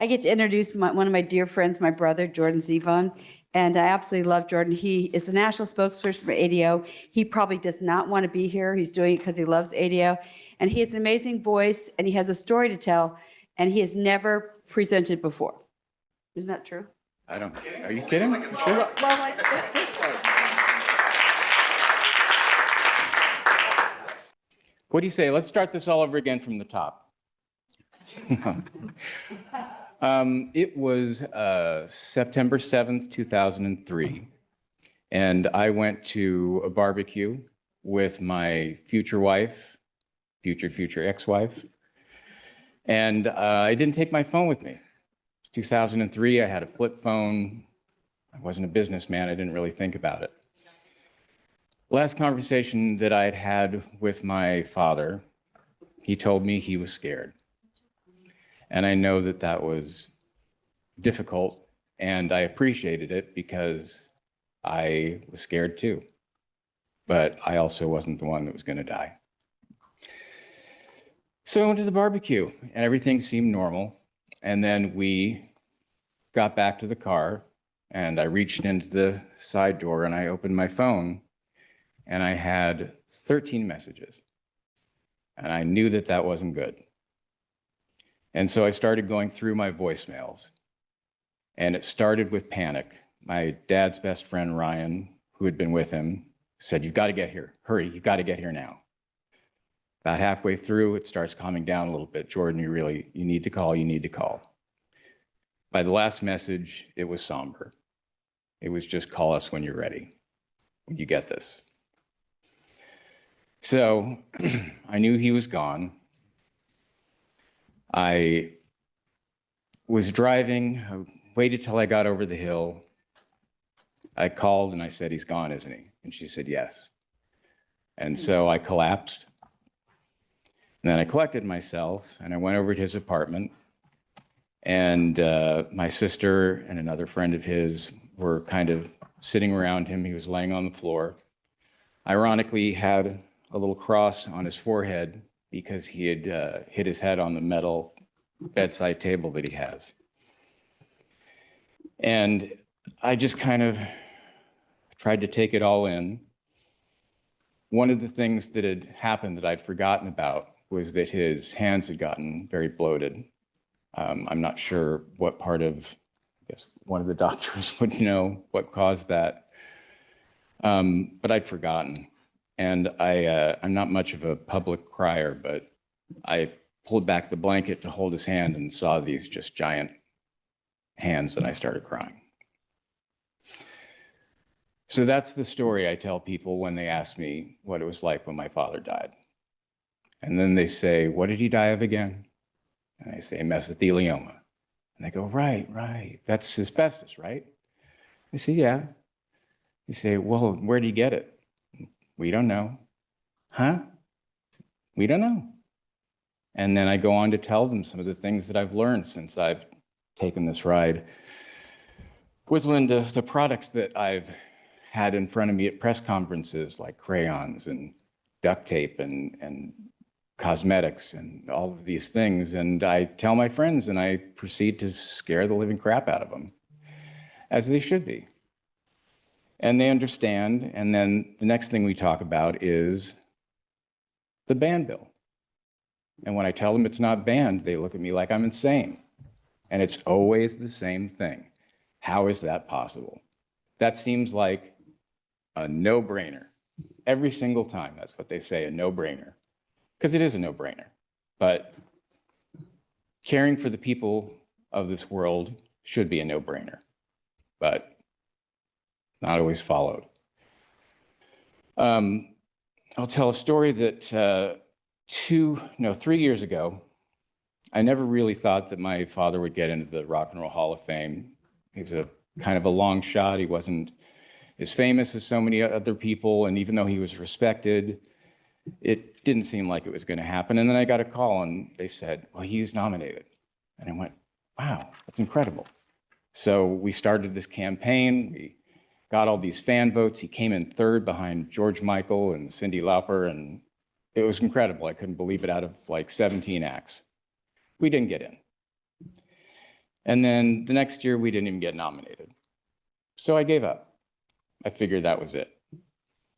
I get to introduce one of my dear friends, my brother, Jordan Zevon. And I absolutely love Jordan. He is the national spokesperson for ADAO. He probably does not want to be here. He's doing it because he loves ADAO. And he has an amazing voice, and he has a story to tell, and he has never presented before. Isn't that true? I don't. Are you kidding? You sure? Well, let's put it this way. What do you say? Let's start this all over again from the top. It was September 7th, 2003, and I went to a barbecue with my future wife, future ex-wife, and I didn't take my phone with me. 2003, I had a flip phone. I wasn't a businessman. I didn't really think about it. Last conversation that I had had with my father, he told me he was scared. And I know that that was difficult, and I appreciated it because I was scared too. But I also wasn't the one that was going to die. So I went to the barbecue, and everything seemed normal. And then we got back to the car, and I reached into the side door, and I opened my phone, and I had 13 messages. And I knew that that wasn't good. And so I started going through my voicemails. And it started with panic. My dad's best friend, Ryan, who had been with him, said, "You've got to get here. Hurry, you've got to get here now." About halfway through, it starts calming down a little bit. "Jordan, you need to call, you need to call." By the last message, it was somber. It was just, "Call us when you're ready, when you get this." So I knew he was gone. I was driving, I waited till I got over the hill. I called and I said, "He's gone, isn't he?" And she said, "Yes." And so I collapsed. And then I collected myself and I went over to his apartment. And my sister and another friend of his were kind of sitting around him. He was laying on the floor. Ironically, he had a little cross on his forehead because he had hit his head on the metal bedside table that he has. And I just kind of tried to take it all in. One of the things that had happened that I'd forgotten about was that his hands had gotten very bloated. I'm not sure what part of, I guess one of the doctors would know what caused that, but I'd forgotten. And I'm not much of a public crier, but I pulled back the blanket to hold his hand and saw these just giant hands, and I started crying. So that's the story I tell people when they ask me what it was like when my father died. And then they say, "What did he die of again?" And I say, "Mesothelioma." And they go, right, that's asbestos, right? I say, "Yeah." They say, "Well, where did he get it?" "We don't know." "Huh?" "We don't know." And then I go on to tell them some of the things that I've learned since I've taken this ride with Linda, the products that I've had in front of me at press conferences, like crayons and duct tape and cosmetics and all of these things. And I tell my friends and I proceed to scare the living crap out of them, as they should be. And they understand. And then the next thing we talk about is the ban bill. And when I tell them it's not banned, they look at me like I'm insane. And it's always the same thing. How is that possible? That seems like a no-brainer. Every single time, that's what they say, a no-brainer. Because it is a no-brainer. But caring for the people of this world should be a no-brainer, but not always followed. I'll tell a story that 3 years ago, I never really thought that my father would get into the Rock and Roll Hall of Fame. He was a kind of a long shot. He wasn't as famous as so many other people, and even though he was respected, it didn't seem like it was going to happen. And then I got a call and they said, "Well, he's nominated." And I went, "Wow, that's incredible." So we started this campaign. We got all these fan votes. He came in third behind George Michael and Cyndi Lauper, and it was incredible. I couldn't believe it. Out of like 17 acts, we didn't get in. And then the next year, we didn't even get nominated. So I gave up. I figured that was it.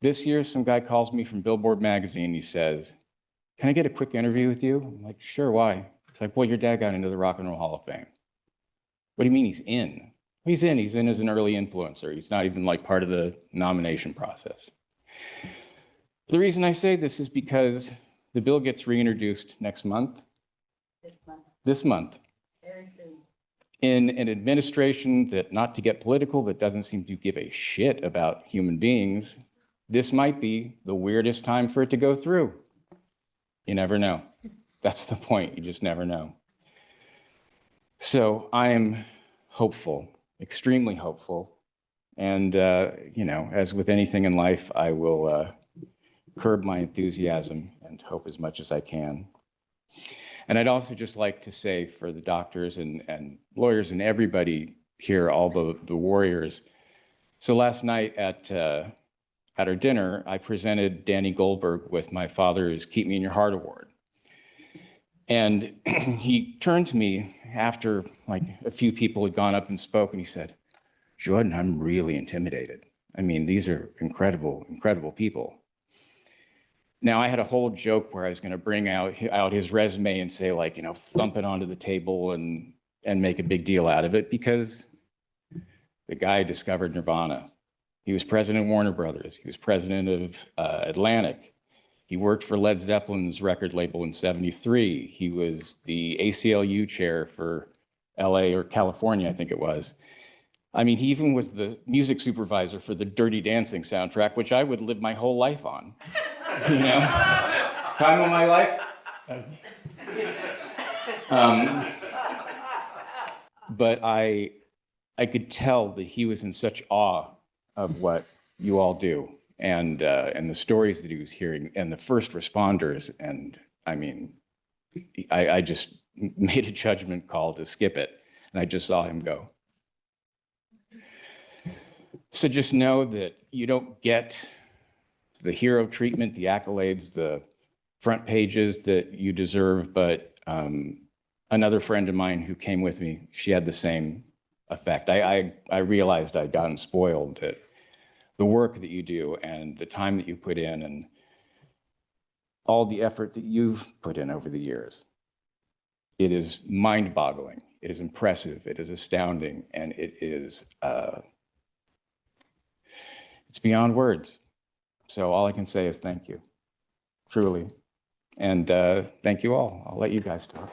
This year, some guy calls me from Billboard magazine. He says, "Can I get a quick interview with you?" I'm like, "Sure, why?" It's like, "Well, your dad got into the Rock and Roll Hall of Fame." "What do you mean he's in?" He's in as an early influencer. He's not even like part of the nomination process. The reason I say this is because the bill gets reintroduced next month. This month. Very soon. In an administration that, not to get political, but doesn't seem to give a shit about human beings, this might be the weirdest time for it to go through. You never know. That's the point. You just never know. So I am hopeful, extremely hopeful. And, as with anything in life, I will curb my enthusiasm and hope as much as I can. And I'd also just like to say for the doctors and lawyers and everybody here, all the warriors. So last night at our dinner, I presented Danny Goldberg with my father's Keep Me in Your Heart Award. And he turned to me after like a few people had gone up and spoke, and he said, "Jordan, I'm really intimidated. I mean, these are incredible, incredible people." Now, I had a whole joke where I was going to bring out his resume and say, like, thump it onto the table and make a big deal out of it, because the guy discovered Nirvana. He was president of Warner Brothers. He was president of Atlantic. He worked for Led Zeppelin's record label in '73. He was the ACLU chair for LA or California, I think it was. I mean, he even was the music supervisor for the Dirty Dancing soundtrack, which I would live my whole life on. Time of my life. But I could tell that he was in such awe of what you all do, and the stories that he was hearing, and the first responders. And I mean, I just made a judgment call to skip it, and I just saw him go. So just know that you don't get the hero treatment, the accolades, the front pages that you deserve, but another friend of mine who came with me, she had the same effect. I realized I'd gotten spoiled, that the work that you do and the time that you put in and all the effort that you've put in over the years, it is mind-boggling, it is impressive, it is astounding, and it is, it's beyond words. So all I can say is thank you, truly. And thank you all. I'll let you guys talk.